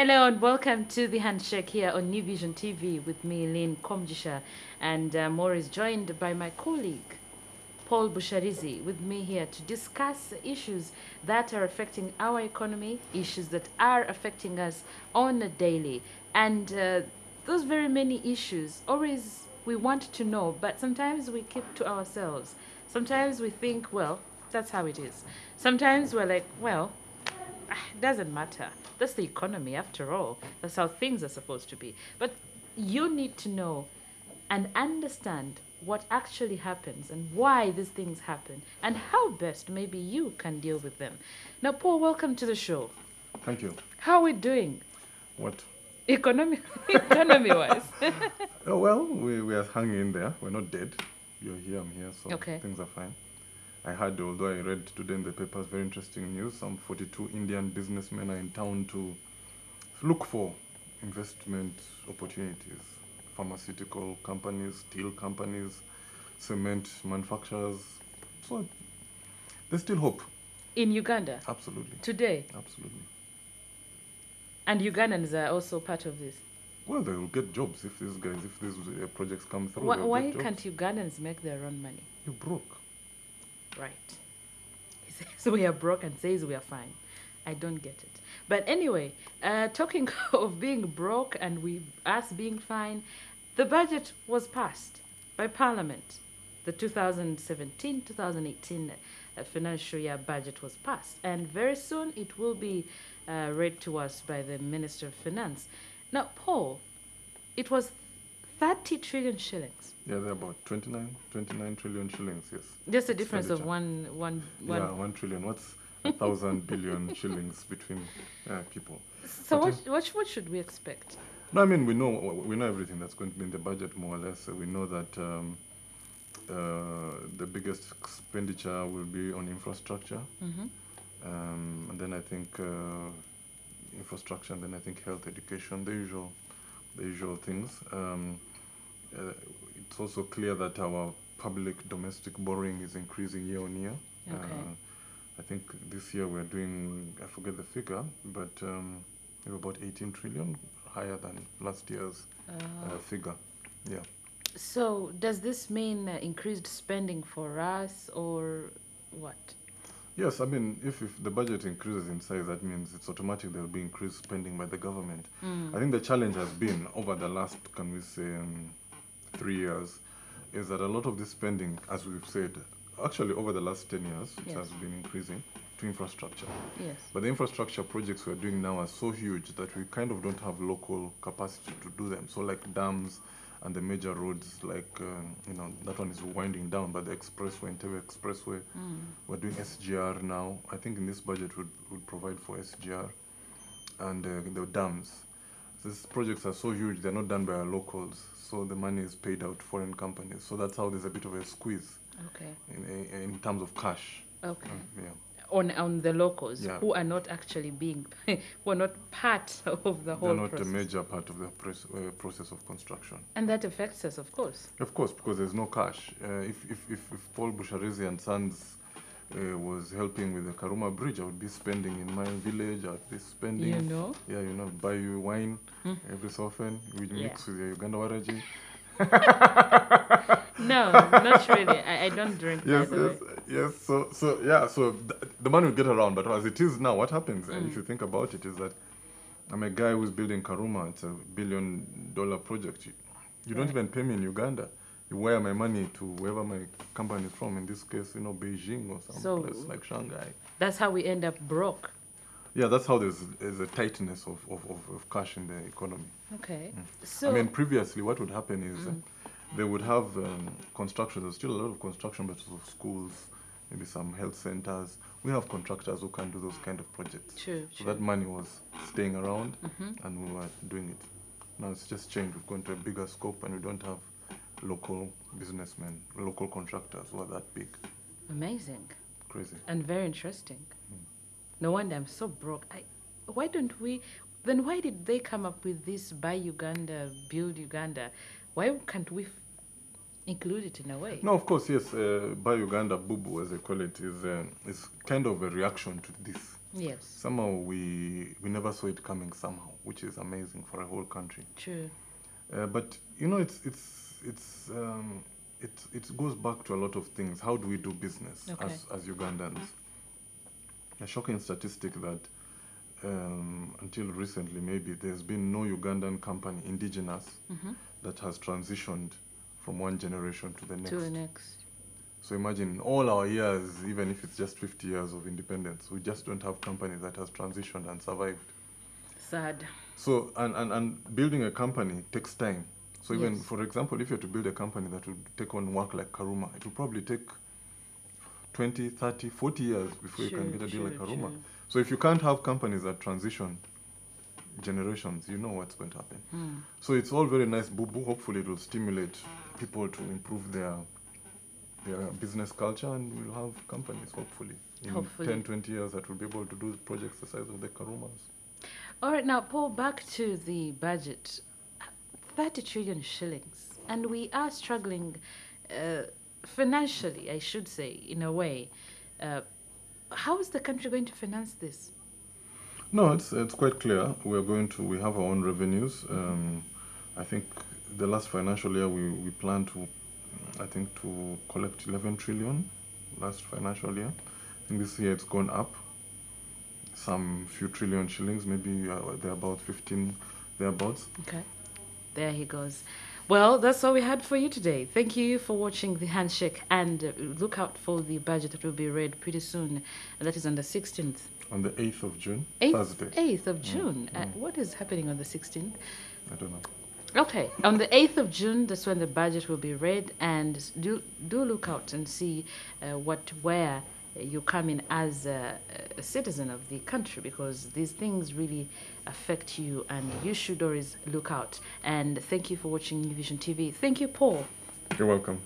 Hello and welcome to the Handshake here on New Vision TV with me, LYNN KOMUGISHA, and More is joined by my colleague, Paul Busharizi, with me here to discuss issues that are affecting our economy, issues that are affecting us on a daily. And those very many issues, always we want to know, but sometimes we keep to ourselves. Sometimes we think, well, that's how it is. Sometimes we're like, well, it doesn't matter. That's the economy after all. That's how things are supposed to be. But you need to know and understand what actually happens and why these things happen and how best maybe you can deal with them. Now, Paul, welcome to the show. Thank you. How are we doing? What? Economy-wise. Oh, well, we are hanging in there. We're not dead. You're here, I'm here, so Okay. things are fine. I heard, although I read today in the papers, very interesting news. Some 42 Indian businessmen are in town to look for investment opportunities. Pharmaceutical companies, steel companies, cement manufacturers. So there's still hope. In Uganda? Absolutely. Today? Absolutely. And Ugandans are also part of this? Well, they will get jobs if these projects come through. Why can't Ugandans make their own money? You're broke. Right. He says we are broke and says we are fine. I don't get it. But anyway, talking of being broke and us being fine, the budget was passed by Parliament. The 2017-2018 financial year budget was passed. And very soon it will be read to us by the Minister of Finance. Now, Paul, it was 30 trillion shillings. Yeah, they're about 29 trillion shillings, yes. Just a difference of one. Yeah, 1 trillion. What's 1,000 billion shillings between people? So what should we expect? No, I mean, we know everything that's going to be in the budget, more or less. We know that the biggest expenditure will be on infrastructure. Mm-hmm. And then I think infrastructure, and then I think health, education, the usual things. It's also clear that our public domestic borrowing is increasing year on year. Okay. I think this year we're doing, I forget the figure, but we're about 18 trillion, higher than last year's figure. Yeah. So does this mean increased spending for us or what? Yes, I mean, if the budget increases in size, that means it's automatic there will be increased spending by the government. I think the challenge has been over the last, can we say, 3 years, is that a lot of this spending, as we've said, actually over the last 10 years, it has been increasing to infrastructure. Yes. But the infrastructure projects we're doing now are so huge that we kind of don't have local capacity to do them. So like dams and the major roads, like, that one is winding down, but the expressway, Entebbe Expressway, we're doing SGR now. I think in this budget would provide for SGR and the dams. These projects are so huge, they're not done by our locals, so the money is paid out to foreign companies. So that's how there's a bit of a squeeze. Okay. In terms of cash. Okay. Yeah. On the locals who are not actually who are not part of the whole They're not process. a major part of the process of construction. And that affects us, of course. Of course, because there's no cash. If Paul Busharizi and Sons was helping with the Karuma Bridge, I would be spending in my village. I would be spending. You know? Yeah, buy you wine every so often. We mix with the Uganda Waraji. No, not really. I don't drink. Yes. So the money will get around. But as it is now, what happens? If you think about it, is that I'm a guy who's building Karuma. It's $1 billion project. You don't even pay me in Uganda. You wire my money to wherever my company is from. In this case, Beijing or some place like Shanghai. That's how we end up broke. Yeah, that's how there's a tightness of cash in the economy. Okay. So I mean, previously, what would happen is they would have construction. There's still a lot of construction, but of schools, maybe some health centers. We have contractors who can do those kind of projects. True. So that money was staying around, and we were doing it. Now it's just changed. We've gone to a bigger scope, and we don't have local businessmen, local contractors who are that big. Amazing. Crazy. And very interesting. No wonder I'm so broke. Why don't we? Then why did they come up with this Buy Uganda, Build Uganda? Why can't we include it in a way? No, of course, yes. Buy Uganda, Bubu, as they call it, is kind of a reaction to this. Yes. Somehow we never saw it coming somehow, which is amazing for a whole country. True. But you know, it goes back to a lot of things. How do we do business Okay. as Ugandans? A shocking statistic that until recently, maybe there's been no Ugandan company, indigenous, that has transitioned from one generation to the next. To the next. So imagine all our years, even if it's just 50 years of independence, we just don't have company that has transitioned and survived. Sad. So, and building a company takes time. So even, Yes. for example, if you're to build a company that will take on work like Karuma, it will probably take 20, 30, 40 years before you can get a deal like Karuma. True. So if you can't have companies that transition generations, you know what's going to happen. So it's all very nice, boo-boo. Hopefully it will stimulate people to improve their business culture, and we'll have companies, hopefully, in Hopefully. 10, 20 years that will be able to do projects the size of the Karumas. All right, now, Paul, back to the budget. 30 trillion shillings. And we are struggling financially, I should say, in a way. How is the country going to finance this? No, it's quite clear. We have our own revenues. I think the last financial year we planned to collect 11 trillion last financial year. I think this year it's gone up some few trillion shillings, maybe they're about 15 thereabouts. Okay, there he goes. Well, that's all we had for you today. Thank you for watching the Handshake, and look out for the budget that will be read pretty soon, and that is on the 16th. On the 8th of June, 8th, Thursday. 8th of June. What is happening on the 16th? I don't know. Okay, on the 8th of June, that's when the budget will be read, and do look out and see where you come in as a citizen of the country, because these things really affect you, and you should always look out. And thank you for watching New Vision TV. Thank you, Paul. You're welcome.